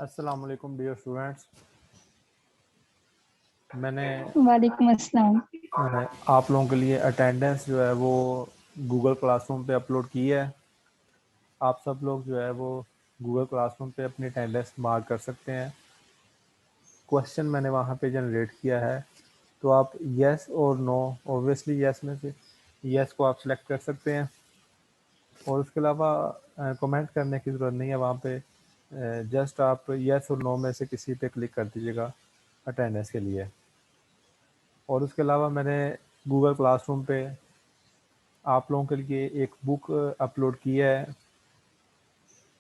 अस्सलाम वालेकुम dear students. मैंने वालेकुम अस्सलाम। आप लोगों के लिए अटेंडेंस जो है वो गूगल क्लासरूम पे अपलोड की है। आप सब लोग जो है वो गूगल क्लासरूम पे अपनी अटेंडेंस मार्क कर सकते हैं। क्वेश्चन मैंने वहाँ पे जनरेट किया है, तो आप यस और नो, ऑब्वियसली यस में से यस को आप सिलेक्ट कर सकते हैं और उसके अलावा कमेंट करने की ज़रूरत नहीं है वहाँ पे। जस्ट आप यस और नो में से किसी पे क्लिक कर दीजिएगा अटेंडेंस के लिए। और उसके अलावा मैंने गूगल क्लासरूम पे आप लोगों के लिए एक बुक अपलोड की है,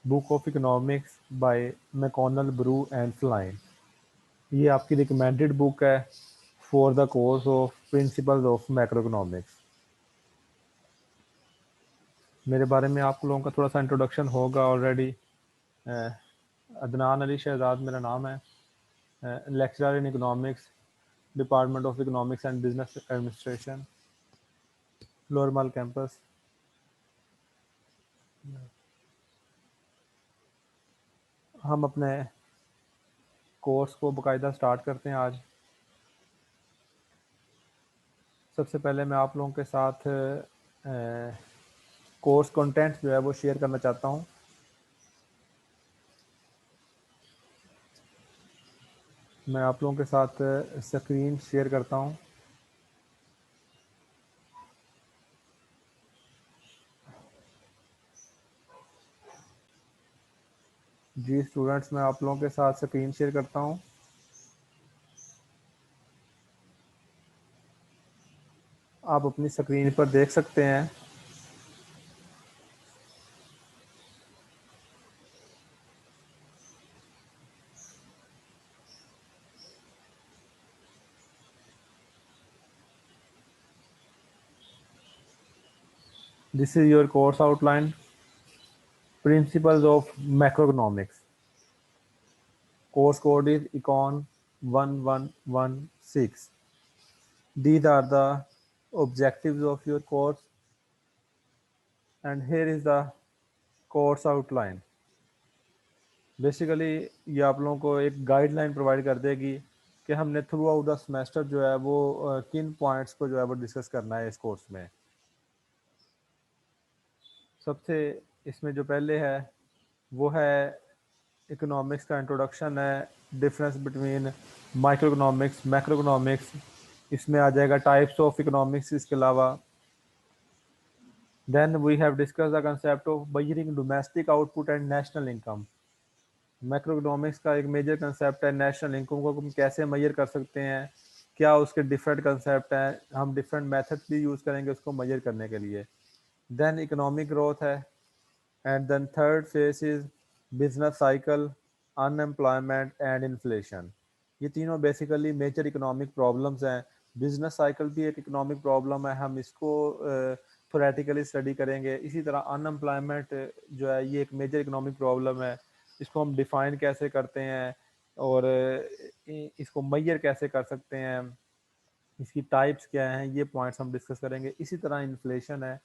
book of economics by McConnell Brue and Flynn. ये आपकी रिकमेंडेड बुक है for the course of principles of macro economics. मेरे बारे में आप लोगों का थोड़ा सा इंट्रोडक्शन होगा ऑलरेडी। अदनान अली शहजाद मेरा नाम है, lecturer in economics, department of economics and business administration, lower मल कैंपस। हम अपने कोर्स को बाकायदा स्टार्ट करते हैं आज। सबसे पहले मैं आप लोगों के साथ कोर्स कंटेंट जो है वो शेयर करना चाहता हूँ। मैं आप लोगों के साथ स्क्रीन शेयर करता हूँ। जी स्टूडेंट्स, मैं आप लोगों के साथ स्क्रीन शेयर करता हूँ। आप अपनी स्क्रीन पर देख सकते हैं। This is your course outline, principles of macroeconomics. Course code is icon 1116। These are the objectives of your course and here is the course outline। Basically ये आप लोगों को एक गाइडलाइन प्रोवाइड कर देगी कि हमने थ्रू आउट द सेमेस्टर जो है वो किन पॉइंट्स को जो है वो डिस्कस करना है इस कोर्स में। सबसे इसमें जो पहले है वो है इकोनॉमिक्स का इंट्रोडक्शन है, difference between micro economics macro economics. इसमें आ जाएगा टाइप्स ऑफ इकोनॉमिक्स। इसके अलावा then we have discuss the concept of measuring domestic output and national income. Macro economics का एक मेजर कंसेप्ट है नेशनल इनकम को हम कैसे मेजर कर सकते हैं, क्या उसके डिफरेंट कंसेप्ट हैं, हम डिफरेंट मेथड्स भी यूज़ करेंगे उसको मेजर करने के लिए। देन इकोनॉमिक ग्रोथ है and then third phase is business cycle, unemployment and inflation. ये तीनों बेसिकली मेजर इकोनॉमिक प्रॉब्लम्स हैं। बिजनेस साइकिल भी एक इकोनॉमिक प्रॉब्लम है, हम इसको थोरेटिकली स्टडी करेंगे। इसी तरह अनएम्प्लॉयमेंट जो है ये एक मेजर इकोनॉमिक प्रॉब्लम है, इसको हम डिफाइन कैसे करते हैं और इसको मेजर कैसे कर सकते हैं, इसकी टाइप्स क्या हैं, ये पॉइंट्स हम डिस्कस करेंगे। इसी तरह इन्फ्लेशन है,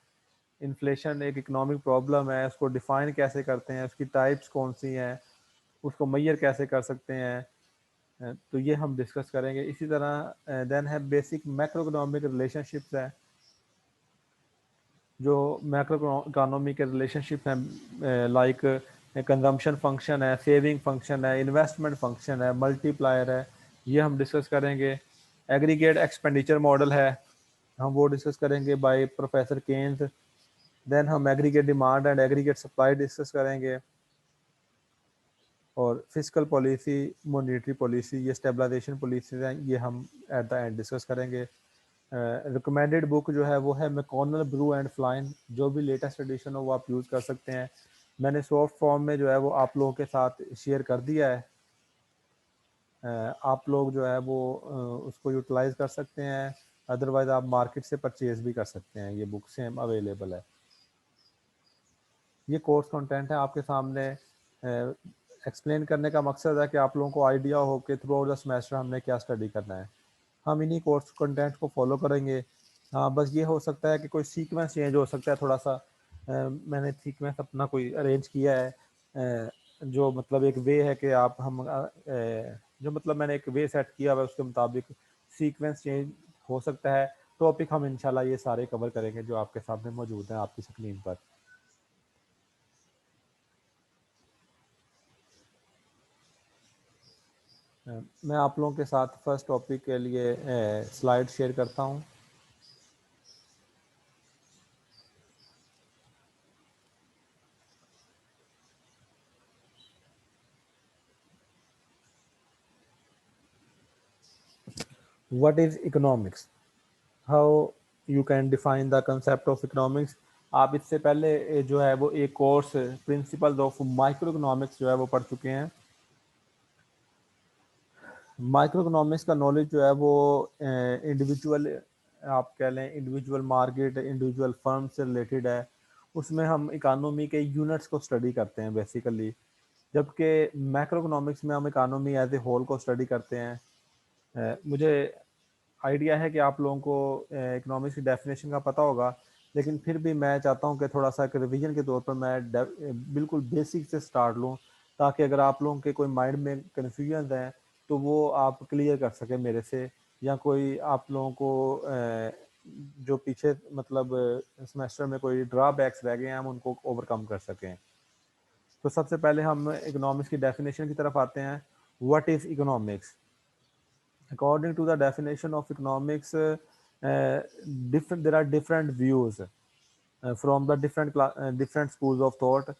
इन्फ्लेशन एक इकोनॉमिक प्रॉब्लम है, उसको डिफाइन कैसे करते हैं, उसकी टाइप्स कौन सी हैं, उसको मेजर कैसे कर सकते हैं, तो ये हम डिस्कस करेंगे। इसी तरह देन है बेसिक मैक्रो इकोनॉमिक रिलेशनशिप्स है। जो मैक्रो इकोनॉमी के रिलेशनशिप हैं लाइक कंजम्पशन फंक्शन है, सेविंग फंक्शन है, इन्वेस्टमेंट फंक्शन है, मल्टीप्लायर है, ये हम डिस्कस करेंगे। एग्रीगेट एक्सपेंडिचर मॉडल है, हम वो डिस्कस करेंगे बाय प्रोफेसर केन्स। देन हम aggregate demand and aggregate supply discuss करेंगे और फिजिकल पॉलिसी, मॉनेटरी पॉलिसी, ये स्टेबलाइजेशन पॉलिसीज हैं, ये हम एट द एंड डिस्कस करेंगे। रिकमेंडेड बुक जो है वो है मैकॉनल ब्रू एंड फ्लाइन। जो भी लेटेस्ट एडिशन हो वो आप यूज़ कर सकते हैं। मैंने सॉफ्ट फॉर्म में जो है वो आप लोगों के साथ शेयर कर दिया है। आप लोग जो है वो उसको यूटिलाइज कर सकते हैं, अदरवाइज आप मार्केट से परचेज भी कर सकते हैं। ये बुक सेम अवेलेबल है। ये कोर्स कंटेंट है आपके सामने। एक्सप्लेन करने का मकसद है कि आप लोगों को आइडिया हो कि थ्रू आउट द सेमेस्टर हमने क्या स्टडी करना है। हम इन्हीं कोर्स कंटेंट को फॉलो करेंगे। हाँ, बस ये हो सकता है कि कोई सीक्वेंस चेंज हो सकता है थोड़ा सा। मैंने सीक्वेंस अपना कोई अरेंज किया है जो मतलब एक वे है कि आप हम जो मतलब मैंने एक वे सेट किया हुआ है उसके मुताबिक सीक्वेंस चेंज हो सकता है। टॉपिक हम इंशाल्लाह ये सारे कवर करेंगे जो आपके सामने मौजूद हैं आपकी स्क्रीन पर। मैं आप लोगों के साथ फर्स्ट टॉपिक के लिए स्लाइड शेयर करता हूं। What is economics, how you can define the concept of economics. आप इससे पहले जो है वो एक course principles of micro economics जो है वो पढ़ चुके हैं। माइक्रो इकोनॉमिक्स का नॉलेज जो है वो इंडिविजुअल, आप कह लें इंडिविजुअल मार्केट, इंडिविजुअल फर्म से रिलेटेड है। उसमें हम इकानमी के यूनिट्स को स्टडी करते हैं बेसिकली, जबकि मैक्रो इकोनॉमिक्स में हम इकानमी एज ए होल को स्टडी करते हैं। मुझे आइडिया है कि आप लोगों को इकोनॉमिक्स की डेफिनेशन का पता होगा, लेकिन फिर भी मैं चाहता हूं कि थोड़ा सा एक रिवीजन के तौर पर मैं बिल्कुल बेसिक से स्टार्ट लूं, ताकि अगर आप लोगों के कोई माइंड में कन्फ्यूजन है तो वो आप क्लियर कर सकें मेरे से, या कोई आप लोगों को जो पीछे मतलब सेमेस्टर में कोई ड्रॉबैक्स रह गए हैं हम उनको ओवरकम कर सकें। तो सबसे पहले हम इकोनॉमिक्स की डेफिनेशन की तरफ आते हैं। What is economics? According to the definition of economics, there are different views from the different schools of thought.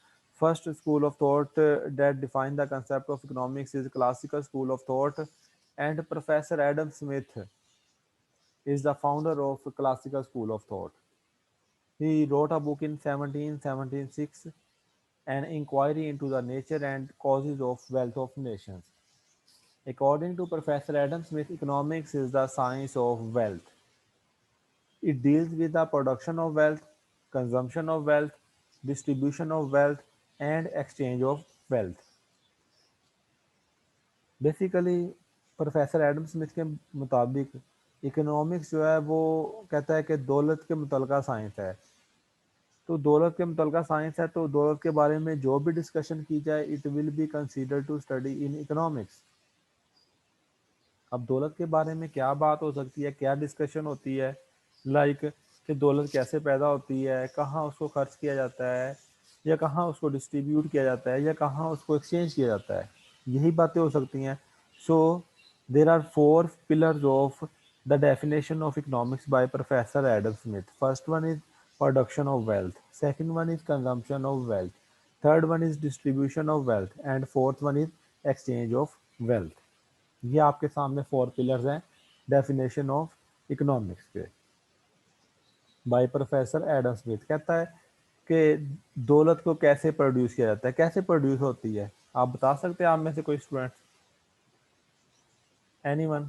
First school of thought that define the concept of economics is classical school of thought, and Professor Adam Smith is the founder of classical school of thought. He wrote a book in 1776, An Inquiry into the Nature and Causes of Wealth of Nations. According to Professor Adam Smith, economics is the science of wealth. It deals with the production of wealth, consumption of wealth, distribution of wealth, and exchange of wealth. Basically professor Adam Smith के मुताबिक economics जो है वो कहता है कि दौलत के मुतल्लिका साइंस है। तो दौलत के मुतल्लिका साइंस है तो दौलत के बारे में जो भी डिस्कशन की जाए it will be consider to study in economics. अब दौलत के बारे में क्या बात हो सकती है, क्या डिस्कशन होती है, लाइक कि दौलत कैसे पैदा होती है, कहाँ उसको खर्च किया जाता है, या कहाँ उसको डिस्ट्रीब्यूट किया जाता है, या कहाँ उसको एक्सचेंज किया जाता है, यही बातें हो सकती हैं। So there are four pillars of the definition of economics by professor Adam Smith. First one is production of wealth, second one is consumption of wealth, third one is distribution of wealth, and fourth one is exchange of wealth. ये आपके सामने four pillars हैं definition of economics के by professor Adam Smith. कहता है कि दौलत को कैसे प्रोड्यूस किया जाता है, कैसे प्रोड्यूस होती है। आप बता सकते हैं आप में से कोई स्टूडेंट, एनीवन?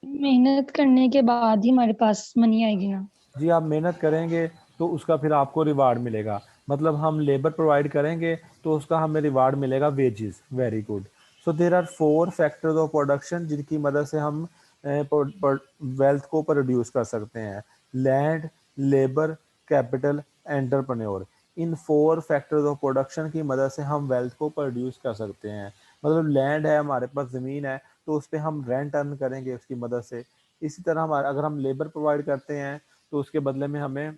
मेहनत करने के बाद ही हमारे पास मनी आएगी ना। जी, आप मेहनत करेंगे तो उसका फिर आपको रिवार्ड मिलेगा। मतलब हम लेबर प्रोवाइड करेंगे तो उसका हमें रिवार्ड मिलेगा, wages. Very good. So there are four factors of production जिनकी मदद से हम वेल्थ को प्रोड्यूस कर सकते हैं। Land, labour, capital, entrepreneur. In four factors of production की मदद से हम वेल्थ को प्रोड्यूस कर सकते हैं। मतलब लैंड है, हमारे पास ज़मीन है, तो उस पर हम रेंट अर्न करेंगे उसकी मदद से। इसी तरह हमारा अगर हम लेबर प्रोवाइड करते हैं तो उसके बदले में हमें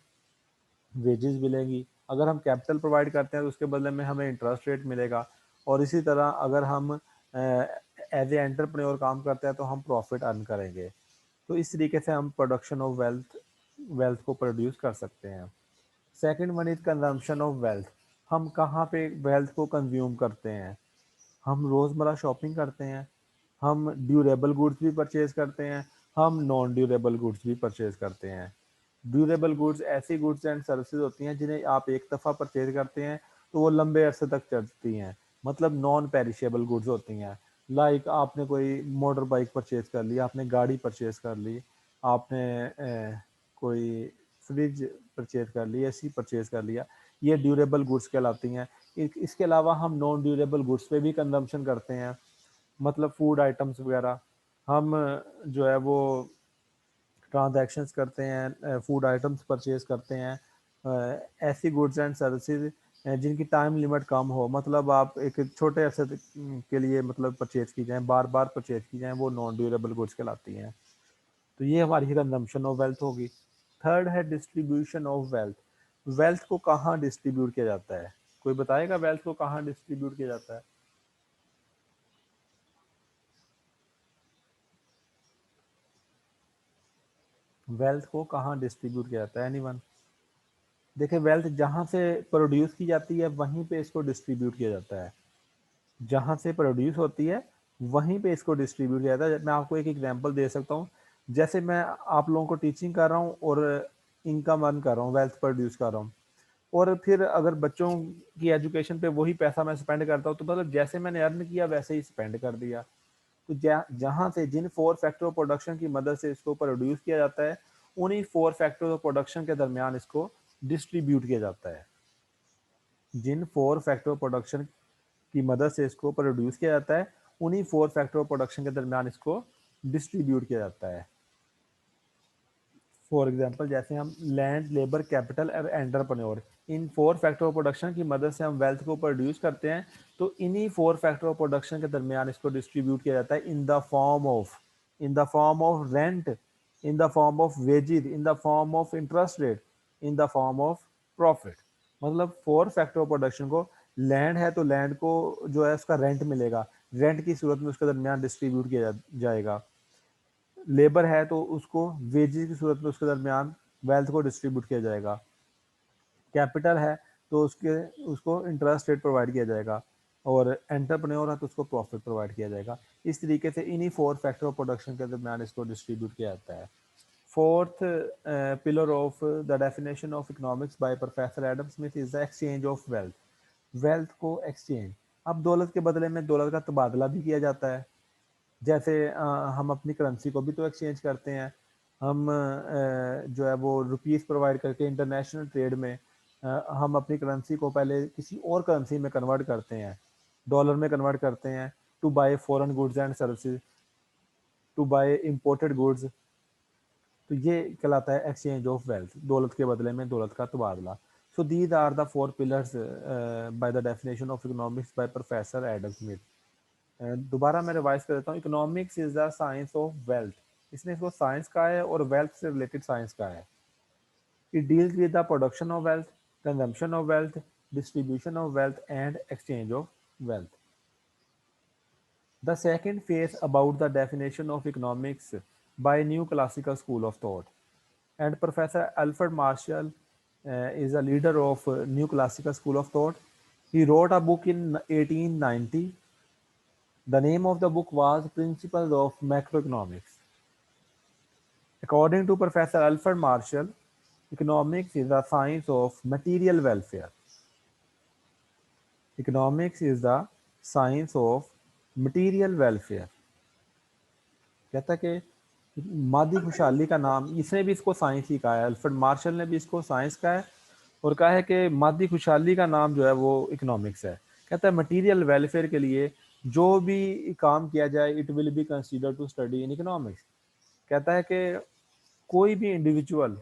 वेजेस मिलेंगी। अगर हम कैपिटल प्रोवाइड करते हैं तो उसके बदले में हमें इंटरेस्ट रेट मिलेगा। और इसी तरह अगर हम एज ए एंटरप्रेन्योर काम करते हैं तो हम प्रॉफिट अर्न करेंगे। तो इस तरीके से हम प्रोडक्शन ऑफ वेल्थ को प्रोड्यूस कर सकते हैं। Second one is consumption of wealth. हम कहाँ पे वेल्थ को कंज्यूम करते हैं? हम रोज़मर्रा शॉपिंग करते हैं, हम ड्यूरेबल गुड्स भी परचेज करते हैं, हम नॉन ड्यूरेबल गुड्स भी परचेज करते हैं। ड्यूरेबल गुड्स ऐसी गुड्स एंड सर्विसेज होती हैं जिन्हें आप एक दफ़ा परचेज करते हैं तो वो लंबे अरसे तक चलती हैं, मतलब नॉन पेरिशेबल गुड्स होती हैं। लाइक आपने कोई मोटर बाइक परचेज कर ली, आपने गाड़ी परचेज कर ली, आपने कोई फ्रिज परचेज कर ली, एसी परचेज कर लिया, ये ड्यूरेबल गुड्स कहलाती हैं। इसके अलावा हम नॉन ड्यूरेबल गुड्स पे भी कंजम्पशन करते हैं, मतलब फूड आइटम्स वगैरह। हम जो है वो ट्रांजैक्शंस करते हैं, फूड आइटम्स परचेज करते हैं, ऐसी गुड्स एंड सर्विसेज जिनकी टाइम लिमिट कम हो, मतलब आप एक छोटे अरसे के लिए मतलब परचेज की जाए, बार बार परचेज की जाए, वो नॉन ड्यूरेबल गुड्स कहलाती हैं। तो ये हमारी कंजम्पशन ऑफ वेल्थ होगी। थर्ड है डिस्ट्रीब्यूशन ऑफ वेल्थ। वेल्थ को कहाँ डिस्ट्रीब्यूट किया जाता है? कोई बताएगा वेल्थ को कहाँ डिस्ट्रीब्यूट किया जाता है? वेल्थ को कहाँ डिस्ट्रीब्यूट किया जाता है? एनीवन? देखिए, वेल्थ जहाँ से प्रोड्यूस की जाती है वहीं पे इसको डिस्ट्रीब्यूट किया जाता है। जहाँ से प्रोड्यूस होती है वहीं पे इसको डिस्ट्रीब्यूट किया जाता है। मैं आपको एक एग्जांपल दे सकता हूँ। जैसे मैं आप लोगों को टीचिंग कर रहा हूँ और इनकम अर्न कर रहा हूँ, वेल्थ प्रोड्यूस कर रहा हूँ, और फिर अगर बच्चों की एजुकेशन पे वही पैसा मैं स्पेंड करता हूँ, तो मतलब जैसे मैंने अर्न किया वैसे ही स्पेंड कर दिया। तो जहाँ से जिन 4 फैक्टर ऑफ प्रोडक्शन की मदद से इसको प्रोड्यूस किया जाता है, उन्हीं 4 फैक्टर ऑफ प्रोडक्शन के दरमियान इसको डिस्ट्रीब्यूट किया जाता है। जिन 4 फैक्टर ऑफ प्रोडक्शन की मदद से इसको प्रोड्यूस किया जाता है, उन्हीं 4 फैक्टर ऑफ प्रोडक्शन के दरमियान इसको डिस्ट्रीब्यूट किया जाता है। फॉर एग्जांपल, जैसे हम लैंड, लेबर, कैपिटल और entrepreneur, in 4 factor of production की मदद से हम वेल्थ को प्रोड्यूस करते हैं, तो इन्हीं 4 फैक्टर ऑफ प्रोडक्शन के दरमियान इसको डिस्ट्रीब्यूट किया जाता है in the form of rent, in the form of wages, in the form of interest rate, in the form of profit. मतलब 4 फैक्टर ऑफ प्रोडक्शन को, लैंड है तो लैंड को जो है उसका रेंट मिलेगा, रेंट की सूरत में उसके दरमियान डिस्ट्रीब्यूट किया जाएगा। लेबर है तो उसको वेजेस की सूरत में उसके दरमियान वेल्थ को डिस्ट्रीब्यूट किया जाएगा। कैपिटल है तो उसको इंटरेस्ट रेट प्रोवाइड किया जाएगा, और एंटरप्रेन्योर है तो उसको प्रॉफिट प्रोवाइड किया जाएगा। इस तरीके से इन्हीं 4 फैक्टर ऑफ प्रोडक्शन के दरमियान इसको डिस्ट्रीब्यूट किया जाता है। Fourth pillar of the definition of economics by professor Adam Smith is the exchange of wealth. Wealth को एक्सचेंज, अब दौलत के बदले में दौलत का तबादला भी किया जाता है। जैसे हम अपनी करेंसी को भी तो एक्सचेंज करते हैं। हम जो है वो रुपीस प्रोवाइड करके इंटरनेशनल ट्रेड में हम अपनी करेंसी को पहले किसी और करेंसी में कन्वर्ट करते हैं, डॉलर में कन्वर्ट करते हैं, to buy foreign goods and services, to buy imported goods. तो ये कहलाता है एक्सचेंज ऑफ वेल्थ, दौलत के बदले में दौलत का तबादला। So these are the 4 pillars by the definition of economics by professor Adam Smith. दोबारा मैं रिवाइज कर देता हूँ। Economics is the science of wealth, इसने इसको साइंस का है और वेल्थ से रिलेटेड साइंस का है। It deals with the production of wealth, consumption of wealth, distribution of wealth and exchange of wealth. The second phase about the definition of economics by new classical school of thought, and Professor Alfred Marshall is a leader of new classical school of thought. He wrote a book in 1890. The name of the book was Principles of Macroeconomics. According to Professor Alfred Marshall, economics is the science of material welfare. Economics is the science of material welfare. कहता है कि मादी खुशहाली का नाम, इसने भी इसको science ही कहा है, अल्फ्रेड मार्शल ने भी इसको साइंस कहा है और कहा है कि मादी खुशहाली का नाम जो है वो इकोनॉमिक्स है। कहता है मटेरियल वेलफेयर के लिए जो भी काम किया जाए, it will be consider to study in economics. कहता है कि कोई भी इंडिविजुअल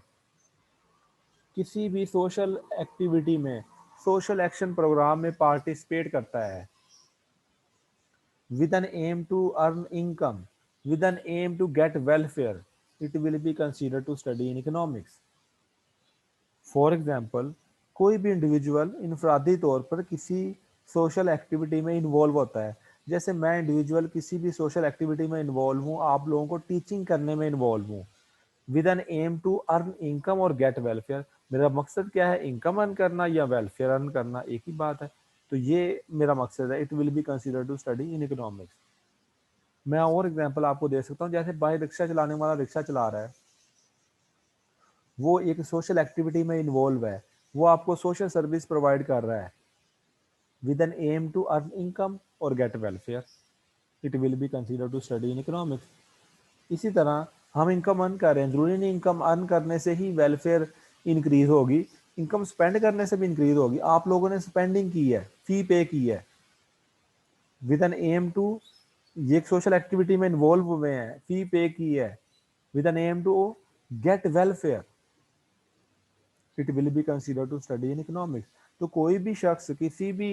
किसी भी सोशल एक्टिविटी में, सोशल एक्शन प्रोग्राम में पार्टिसिपेट करता है with an aim to earn income, with an aim to get welfare, it will be considered to study in economics. For example, कोई भी इंडिविजुअल इनफरादी तौर पर किसी सोशल एक्टिविटी में इन्वॉल्व होता है, जैसे मैं इंडिविजुअल किसी भी सोशल एक्टिविटी में इन्वॉल्व हूँ, आप लोगों को टीचिंग करने में इन्वॉल्व हूँ, with an aim to earn income और गेट वेलफेयर। मेरा मकसद क्या है, इनकम अर्न करना या वेलफेयर अर्न करना, एक ही बात है। तो ये मेरा मकसद है, it will be consider to study in economics. मैं और एग्जांपल आपको दे सकता हूँ, जैसे बाइक रिक्शा चलाने वाला रिक्शा चला रहा है, वो एक सोशल एक्टिविटी में इन्वॉल्व है, वो आपको सोशल सर्विस प्रोवाइड कर रहा है with an aim to earn income और get welfare, it will be consider to study in economics. इसी तरह हम इनकम अर्न कर रहे हैं, जरूरी नहीं इनकम अर्न करने से ही वेलफेयर इंक्रीज होगी, इनकम स्पेंड करने से भी इंक्रीज होगी। आप लोगों ने स्पेंडिंग की है, फी पे की है विद एन एम टू, ये एक सोशल एक्टिविटी में इन्वॉल्व हुए हैं, फी पे की है with an aim to get welfare, it will be consider to study in economics. तो कोई भी शख्स किसी भी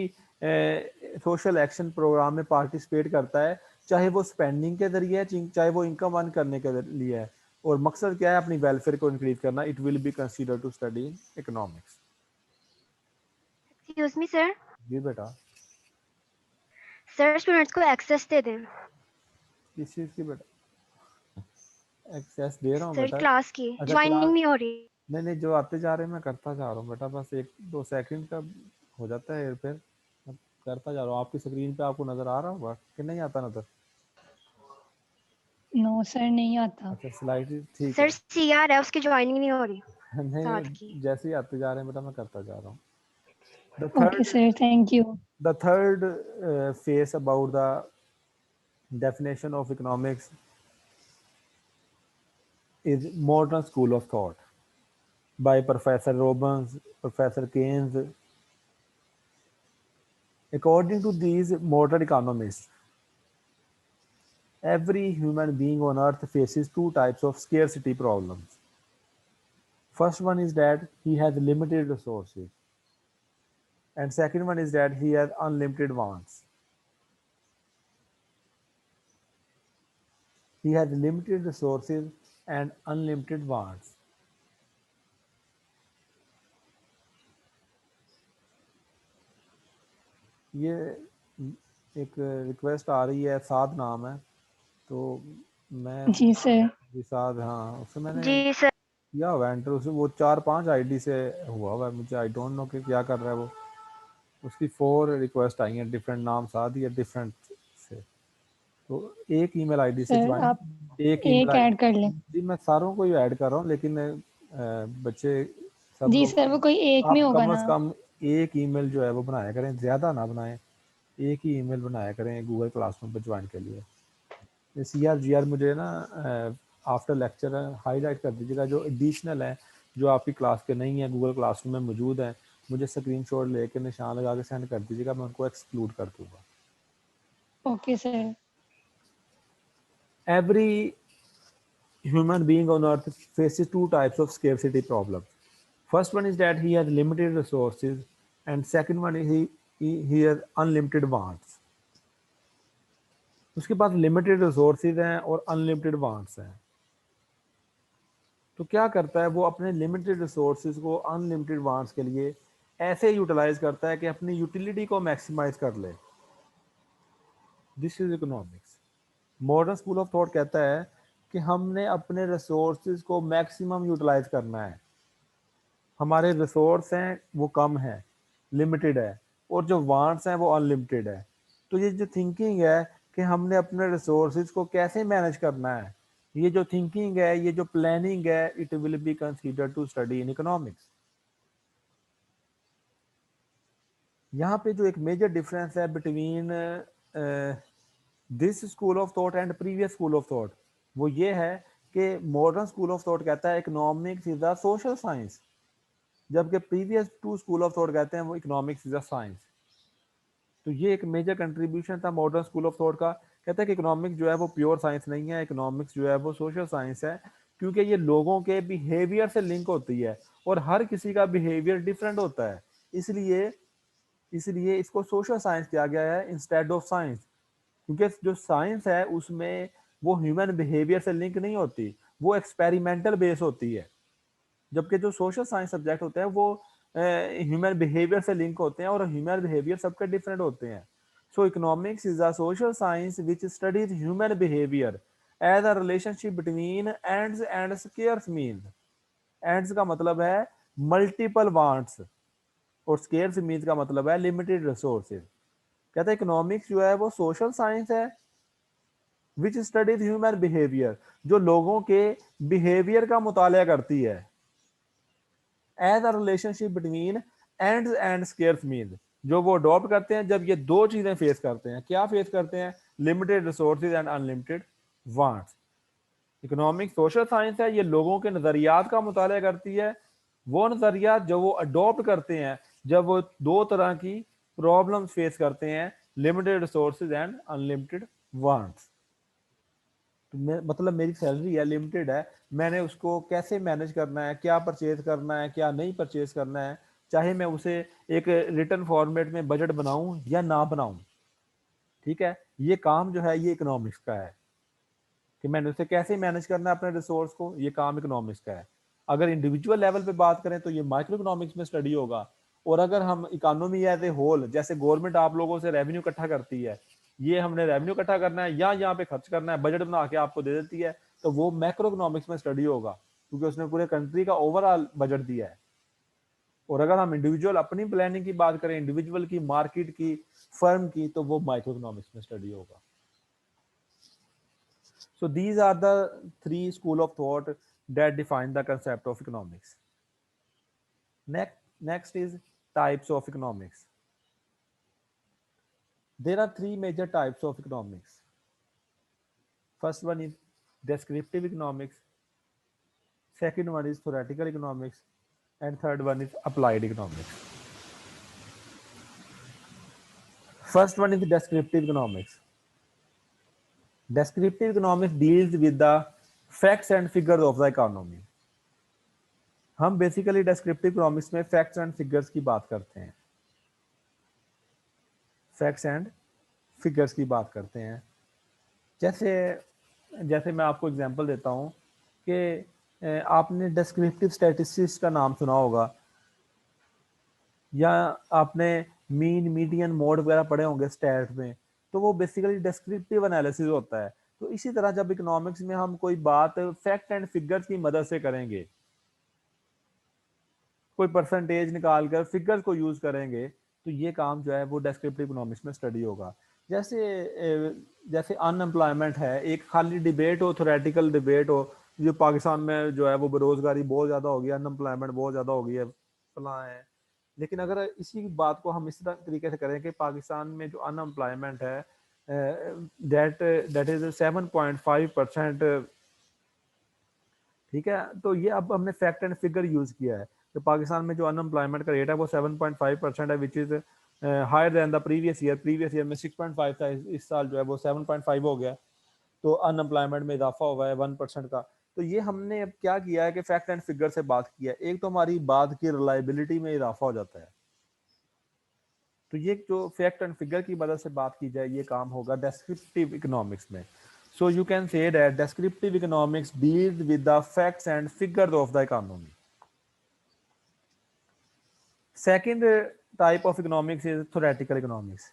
सोशल एक्शन प्रोग्राम में पार्टिसिपेट करता है, चाहे वो स्पेंडिंग के जरिए है, चाहे वो इनकम अर्न करने के लिए है, और मकसद क्या है, अपनी वेलफेयर को इंक्रीज करना, it will be consider to study economics. Excuse me sir. जी बेटा। सर स्टूडेंट्स को एक्सेस दे दें। किस चीज की बेटा? एक्सेस दे रहा हूँ सर बेटा। क्लास की अच्छा, ज्वाइनिंग क्लास नहीं हो रही। नहीं, जो आते जा रहे हैं मैं करता जा रहा हूँ बेटा, बस 1-2 सेकंड का हो जाता है फिर मैं करता जा रहा हूँ। आपकी स्क्रीन पे आपको नजर आ रहा होगा कि नहीं आता नजर? नो सर, नहीं आता। अच्छा, स्लाइड ठीक सर है। सीआर है, उसकी ज्वाइनिंग नहीं हो रही साथ की। नहीं, जैसे ही आते जा रहे हैं बेटा मैं करता जा रहा हूँ। The okay third sir, thank you. the third phase about the definition of economics is modern school of thought by Professor Robbins, Professor Keynes. According to these modern economists, every human being on earth faces two types of scarcity problems. First one is that he has limited resources, and second one is that he has unlimited wants. He has limited resources and unlimited wants. ये एक request आ रही है, साद नाम है, तो मैं जी sir. साद, हाँ, उससे मैंने जी सर। किया हुआ एंटर, उसे वो 4-5 आईडी से हुआ हुआ है, मुझे आई डोंट नो कि क्या कर रहा है वो। उसकी 4 रिक्वेस्ट आई हैं डिफरेंट नाम साद या डिफरेंट से, तो एक ईमेल आईडी से सर ज्वाइन, आप एक ईमेल एक ऐड कर लें। जी मैं सारों को ही ऐड कर रहा हूँ, लेकिन बच्चे सब जी लोग, सर, वो कोई एक में आप होगा कम ना। से कम एक ईमेल जो है वो बनाया करें, ज़्यादा ना बनाएं, एक ही ईमेल बनाया करें गूगल क्लासरूम पर ज्वाइन के लिए। CR मुझे ना आफ्टर लेक्चर हाईलाइट कर दीजिएगा, जो एडिशनल है, जो आपकी क्लास के नहीं है, गूगल क्लासरूम में मौजूद है, मुझे स्क्रीनशॉट लेके निशान लगा के सेंड कर दीजिएगा, मैं उनको एक्सक्लूड कर दूंगा। Okay sir. Every human being on earth faces two types of scarcity problems. First one is that he has limited resources, and second one is he has unlimited wants. उसके पास limited resources हैं और unlimited wants हैं। तो क्या करता है वो, अपने लिमिटेड रिसोर्सेज को अनलिमिटेड वांट्स के लिए ऐसे यूटिलाइज करता है कि अपनी यूटिलिटी को मैक्सिमाइज कर ले। This is economics. Modern school of thought कहता है कि हमने अपने रिसोर्सेज को मैक्सिमम यूटिलाइज करना है। हमारे रिसोर्स हैं वो कम है, लिमिटेड है, और जो वांट्स हैं वो अनलिमिटेड है। तो ये जो थिंकिंग है कि हमने अपने रिसोर्सेज को कैसे मैनेज करना है, ये जो थिंकिंग है, ये जो प्लानिंग है, it will be considered to study in economics. यहाँ पे जो एक मेजर डिफरेंस है between this school of thought and previous school of thought, वो ये है कि मॉडर्न स्कूल ऑफ थॉट कहता है economics is a social science, जबकि previous to school of thought कहते हैं वो इकोनॉमिक्स इज अ साइंस। तो ये एक मेजर कंट्रीब्यूशन था मॉडर्न स्कूल ऑफ थॉट का। कहता है कि इकोनॉमिक्स जो है वो प्योर साइंस नहीं है, इकोनॉमिक्स जो है वो सोशल साइंस है, क्योंकि ये लोगों के बिहेवियर से लिंक होती है और हर किसी का बिहेवियर डिफरेंट होता है, इसलिए इसलिए इसको सोशल साइंस किया गया है इंस्टेड ऑफ साइंस। क्योंकि जो साइंस है उसमें वो ह्यूमन बिहेवियर से लिंक नहीं होती, वो एक्सपेरिमेंटल बेस होती है, जबकि जो सोशल साइंस सब्जेक्ट होते हैं वो ह्यूमन बिहेवियर से लिंक होते हैं, और ह्यूमन बिहेवियर सबके डिफरेंट होते हैं। So economics is a social science which studies human behaviour as a relationship between ends and scarce means. Ends का मतलब है मल्टीपल वांट्स, और स्केयर्स मीन्स का मतलब है लिमिटेड रिसोर्सेज। कहते हैं इकोनॉमिक्स जो है वो सोशल साइंस है विच स्टडीज ह्यूमन बिहेवियर, जो लोगों के बिहेवियर का मुताला करती है, as a relationship between ends and scarce means, जो वो अडॉप्ट करते हैं जब ये दो चीजें फेस करते हैं। क्या फेस करते हैं? Limited resources and unlimited wants. Economic social science है, ये लोगों के नजरियात का मुताला करती है, वो नजरियात जो वो अडॉप्ट करते हैं जब वो दो तरह की प्रॉब्लम्स फेस करते हैं, limited resources and unlimited wants. तो मतलब मेरी सैलरी है, लिमिटेड है, मैंने उसको कैसे मैनेज करना है, क्या परचेज करना है, क्या नहीं परचेज करना है, चाहे मैं उसे एक रिटर्न फॉर्मेट में बजट बनाऊं या ना बनाऊं। ठीक है, ये काम जो है ये इकोनॉमिक्स का है कि मैंने उसे कैसे मैनेज करना है अपने रिसोर्स को, ये काम इकोनॉमिक्स का है। अगर इंडिविजुअल लेवल पे बात करें तो ये माइक्रो इकोनॉमिक्स में स्टडी होगा। और अगर हम इकोनॉमी एज ए होल, जैसे गवर्नमेंट आप लोगों से रेवेन्यू इकट्ठा करती है, ये हमने रेवेन्यू इकट्ठा करना है या यहाँ पे खर्च करना है, बजट बना के आपको दे देती है, तो वो मैक्रो इकोनॉमिक्स में स्टडी होगा क्योंकि उसने पूरे कंट्री का ओवरऑल बजट दिया है। और अगर हम इंडिविजुअल अपनी प्लानिंग की बात करें, इंडिविजुअल की, मार्केट की, फर्म की, तो वो माइक्रो इकोनॉमिक्स में स्टडी होगा। So these are the three school of thought that define the concept of economics. Next is types of economics. There are three major types of economics. First one is descriptive economics. Second one is theoretical economics. And third one is applied economics. First one is descriptive economics. Descriptive economics deals with the facts and figures of the economy. हम basically descriptive economics में facts and figures की बात करते हैं। Facts and figures की बात करते हैं। जैसे मैं आपको एग्जांपल देता हूं कि आपने डेस्क्रिप्टिव स्टैटिस्टिक्स का नाम सुना होगा या आपने मीन, मीडियन, मोड वगैरह पढ़े होंगे स्टैट में, तो वो बेसिकली डेस्क्रिप्टिव एनालिसिस होता है। तो इसी तरह जब इकोनॉमिक्स में हम कोई बात फैक्ट एंड फिगर्स की मदद से करेंगे, कोई परसेंटेज निकाल कर फिगर्स को यूज करेंगे, तो ये काम जो है वो डेस्क्रिप्टिव इकोनॉमिक्स में स्टडी होगा। जैसे अनएम्प्लॉयमेंट है, एक खाली डिबेट हो, थ्योरेटिकल डिबेट हो, जो पाकिस्तान में जो है वो बेरोजगारी बहुत ज्यादा हो गई, अनएम्प्लॉयमेंट बहुत ज्यादा हो गई है, फलां है। लेकिन अगर इसी बात को हम इस तरीके से करें कि पाकिस्तान में जो अनएम्प्लॉयमेंट है दैट इज 7.5%, ठीक है, तो ये अब हमने फैक्ट एंड फिगर यूज किया है। तो पाकिस्तान में जो अनएम्प्लॉयमेंट का रेट है वो 7.5% है, which is higher than the previous year में 6.5 था, इस साल जो है वो 7.5 हो गया। तो अनएम्प्लॉयमेंट में इजाफा हुआ है 1% का। तो ये हमने अब क्या किया है कि फैक्ट एंड फिगर से बात किया है। एक तो हमारी बात की रिलायबिलिटी में इजाफा हो जाता है, तो ये जो फैक्ट एंड फिगर की मदद से बात की जाए, ये काम होगा डेस्क्रिप्टिव इकोनॉमिक्स में। So you can say that descriptive economics deals with the facts and figures of the economy. Second type of economics is theoretical economics.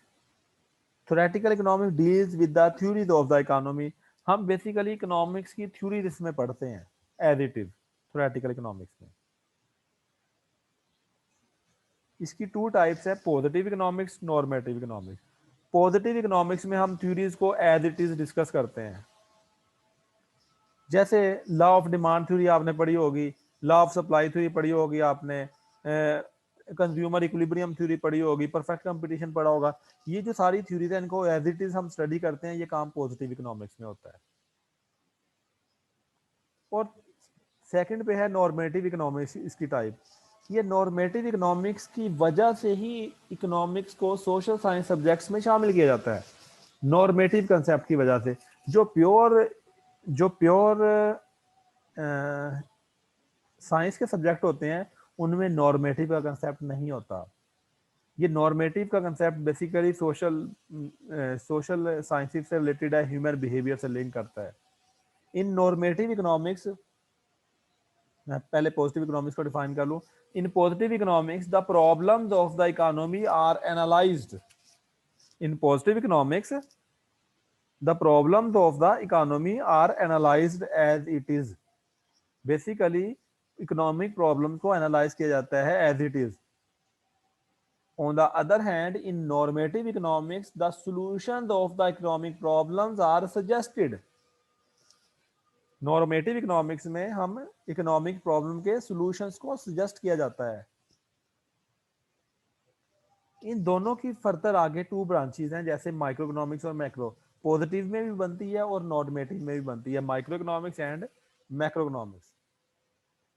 Theoretical economics deals with the theories of the economy. हम basically economics की theory इसमें पढ़ते हैं as it is theoretical economics में। इसकी two types है, positive economics, normative economics. Positive economics में हम थ्योरीज को एज इट इज डिस्कस करते हैं। जैसे लॉ ऑफ डिमांड थ्योरी आपने पढ़ी होगी, लॉ ऑफ सप्लाई थ्योरी पढ़ी होगी आपने, कंज्यूमर इक्विलिब्रियम थ्योरी पढ़ी होगी, परफेक्ट कंपटीशन पढ़ा होगा। ये जो सारी थ्योरीज है इनको एज इट इज हम स्टडी करते हैं, ये काम पॉजिटिव इकोनॉमिक्स में होता है। और सेकंड पे है नॉर्मेटिव इकोनॉमिक्स, इसकी टाइप। ये नॉर्मेटिव इकोनॉमिक्स की वजह से ही इकोनॉमिक्स को सोशल साइंस सब्जेक्ट्स में शामिल किया जाता है, नॉर्मेटिव कंसेप्ट की वजह से। जो प्योर साइंस के सब्जेक्ट होते हैं उनमें नॉर्मेटिव का कंसेप्ट नहीं होता। ये नॉर्मेटिव का कंसेप्ट बेसिकली सोशल साइंसेस से रिलेटेड है, ह्यूमन बिहेवियर से लिंक करता है। इन नॉर्मेटिव इकोनॉमिक्स, मैं पहले पॉजिटिव इकोनॉमिक्स को डिफाइन कर लूं। In positive economics the problems of the economy are analysed. In positive economics the problems of the economy are analyzed as it is. Basically economic problems को analyze किया जाता है as it is. On the other hand, in normative economics the solutions of the economic problems are suggested. Normative economics में हम economic problem के solutions को suggest किया जाता है। इन दोनों की फर्दर आगे टू ब्रांचेस हैं, जैसे माइक्रो इकोनॉमिक्स और मैक्रो। पॉजिटिव में भी बनती है और नॉर्मेटिव में भी बनती है, micro economics and macro economics.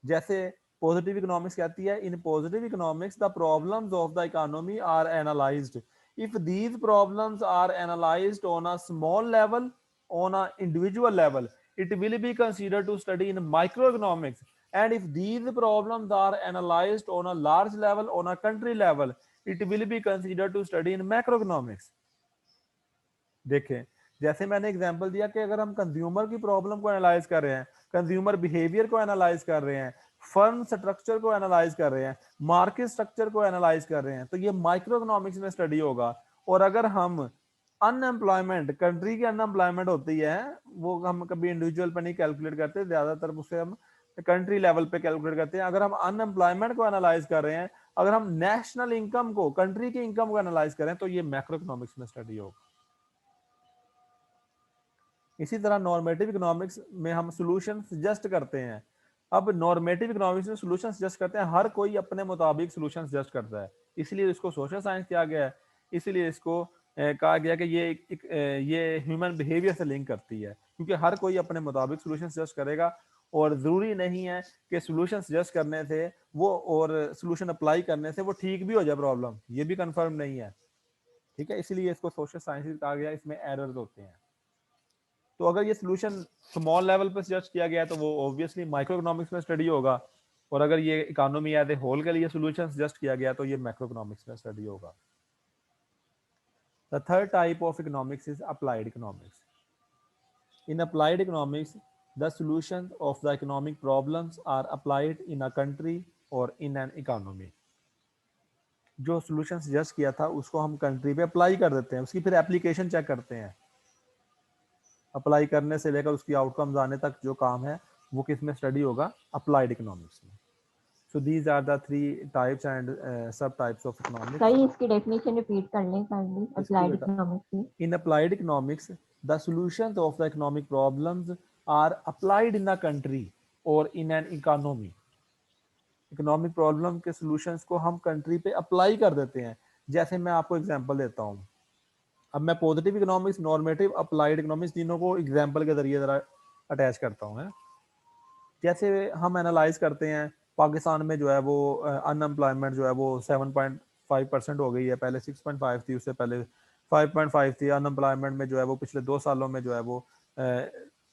जैसे पॉजिटिव इकोनॉमिक्स कहती है, in positive economics the problems of the economy are analysed. If these problems are analysed on a small level, on a individual level, it will be considered to study in microeconomics, and if these problems are analyzed on a large level, on a country level, it will be considered to study in macroeconomics. देखें, जैसे मैंने example दिया कि अगर हम consumer की problem को analyse कर रहे हैं, कंज्यूमर बिहेवियर को एनालाइज कर रहे हैं, फर्म स्ट्रक्चर को एनालाइज कर रहे हैं, मार्केट स्ट्रक्चर को एनालाइज कर रहे हैं, तो ये माइक्रो इकोनॉमिक्स में स्टडी होगा। और अगर हम अनएम्प्लॉयमेंट, कंट्री की अनएम्प्लॉयमेंट होती है, वो हम कभी इंडिविजुअल पे नहीं कैलकुलेट करते, ज्यादातर उसे हम कंट्री लेवल पे कैलकुलेट करते हैं। अगर हम अनएम्प्लॉयमेंट को एनालाइज कर रहे हैं, अगर हम नेशनल इनकम को, कंट्री की इनकम को एनालाइज करें, तो ये मैक्रो इकोनॉमिक्स में स्टडी होगा। इसी तरह नॉर्मेटिव इकोनॉमिक्स में हम सॉल्यूशन सजेस्ट करते हैं। अब नॉर्मेटिव इकोनॉमिक्स में सॉल्यूशन सजेस्ट करते हैं, हर कोई अपने मुताबिक सॉल्यूशन सजेस्ट करता है, इसलिए इसको सोशल साइंस किया गया है। इसलिए इसको कहा गया कि ये ह्यूमन बिहेवियर से लिंक करती है, क्योंकि हर कोई अपने मुताबिक सॉल्यूशन सजेस्ट करेगा और जरूरी नहीं है कि सॉल्यूशन सजेस्ट करने से वो और सॉल्यूशन अप्लाई करने से वो ठीक भी हो जाए प्रॉब्लम, ये भी कंफर्म नहीं है। ठीक है, इसलिए इसको सोशल साइंस कहा गया, इसमें एरर्स होते हैं। तो अगर ये सॉल्यूशन स्मॉल लेवल पर सजेस्ट किया गया है तो वो ऑब्वियसली माइक्रो इकोनॉमिक्स में स्टडी होगा, और अगर ये इकोनॉमी एज ए होल के लिए सॉल्यूशन सजेस्ट किया गया तो ये मैक्रो इकोनॉमिक्स में स्टडी होगा। The third type of economics is applied economics. In applied economics the solution of the economic problems are applied in a country और in an economy. जो सॉल्यूशन सजेस्ट किया था उसको हम कंट्री पे apply कर देते हैं, उसकी फिर एप्लीकेशन चेक करते हैं। अप्लाई करने से लेकर उसकी आउटकम्स आने तक जो काम है वो किस में स्टडी होगा? अप्लाइड इकोनॉमिक्स में। So these are the three types and sub types of economics. सही, इसकी डेफिनेशन रिपीट कर लें काइंडली अप्लाइड इकोनॉमिक्स की। In applied economics the solutions of the economic problems are applied in a country और in an economy. Economic problem के solutions को हम country पे अप्लाई कर देते हैं। जैसे मैं आपको एग्जांपल देता हूँ, अब मैं positive economics, normative, applied economics तीनों को एग्जांपल के जरिए जरा अटैच करता हूँ। जैसे हम एनालाइज करते हैं, पाकिस्तान में जो है वो अनएम्प्लॉयमेंट जो है वो 7.5% हो गई है, पहले 6.5 थी, उससे पहले 5.5 थी। अनएम्प्लॉयमेंट में जो है वो पिछले 2 सालों में जो है वो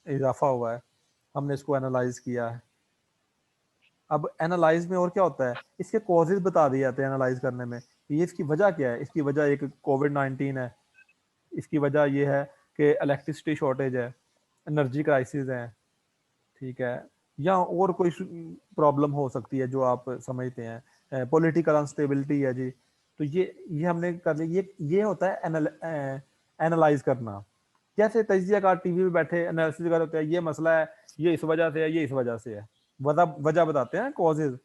इजाफा हुआ है। हमने इसको एनालाइज किया है। अब एनालाइज में और क्या होता है, इसके कॉजेज बता दिए जाते हैं एनालाइज करने में, ये इसकी वजह क्या है। इसकी वजह एक कोविड-19 है, इसकी वजह ये है कि इलेक्ट्रिसिटी शॉर्टेज है, एनर्जी क्राइसिस है, ठीक है, या और कोई प्रॉब्लम हो सकती है जो आप समझते हैं, पॉलिटिकल अनस्टेबिलिटी है जी। तो ये हमने कर लिया। ये होता है एनालाइज करना। जैसे तजिया टीवी पे बैठे एनालिसिस कर होते हैं, ये मसला है, ये इस वजह से है, ये इस वजह से है, वजह बताते हैं, कॉजेज।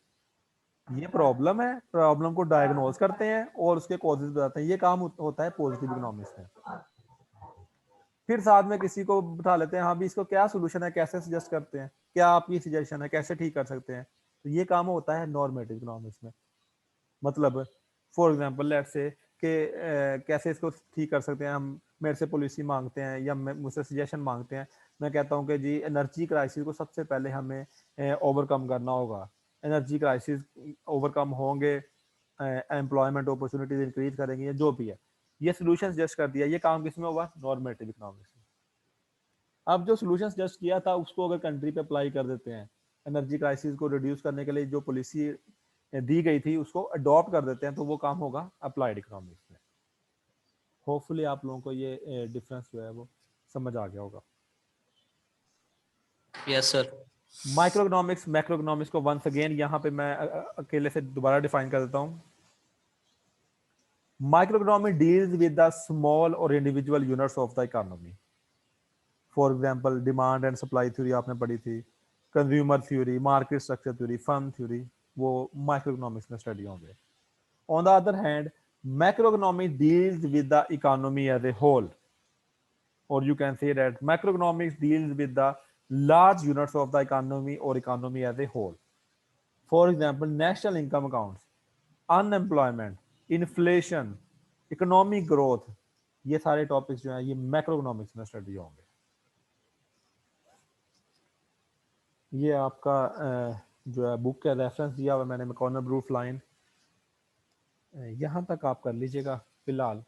ये प्रॉब्लम है, प्रॉब्लम को डायग्नोज करते हैं और उसके कॉजेज बताते हैं। ये काम होता है पॉजिटिव इकोनॉमिक्स में। फिर साथ में किसी को बिठा लेते हैं, हाँ भी इसको क्या सोल्यूशन है, कैसे सजेस्ट करते हैं, क्या आपकी सजेशन है, कैसे ठीक कर सकते हैं। तो ये काम होता है नॉर्मेटिव इकोनॉमिक्स में। मतलब फॉर एग्जांपल लेट्स से कि कैसे इसको ठीक कर सकते हैं। हम मेरे से पॉलिसी मांगते हैं या मुझसे सजेशन मांगते हैं, मैं कहता हूँ कि जी एनर्जी क्राइसिस को सबसे पहले हमें ओवरकम करना होगा। एनर्जी क्राइसिस ओवरकम होंगे, एम्प्लॉयमेंट अपॉर्चुनिटीज इंक्रीज करेंगे, जो भी है। ये सोल्यूशन सजेस्ट कर दिया, ये काम किसमें हुआ? नॉर्मेटिव इकोनॉमिक्स में। अब जो सोल्यूशन सजेस्ट किया था उसको अगर कंट्री पे अप्लाई कर देते हैं, एनर्जी क्राइसिस को रिड्यूस करने के लिए जो पॉलिसी दी गई थी उसको अडॉप्ट कर देते हैं, तो वो काम होगा अप्लाइड इकोनॉमिक्स में। होपफुली आप लोगों को ये डिफरेंस जो है वो समझ आ गया होगा। Yes sir. Micro economics, macro economics को वंस अगेन यहाँ पे मैं अकेले से दोबारा डिफाइन कर देता हूँ। Microeconomic deals with the small or individual units of the economy. For example, demand and supply theory आपने पढ़ी थी, consumer theory, market structure theory, firm theory, वो microeconomics में स्टडी होंगे। On the other hand, macroeconomics deals with the economy as a whole, or you can say that macroeconomics deals with the large units of the economy or economy as a whole. For example, national income accounts, unemployment, inflation, economic growth, ये सारे topics जो हैं ये macro economics में study होंगे। ये आपका जो है बुक का रेफरेंस दिया हुआ मैंने, कॉर्नर ब्रूफ लाइन, यहाँ तक आप कर लीजिएगा फिलहाल।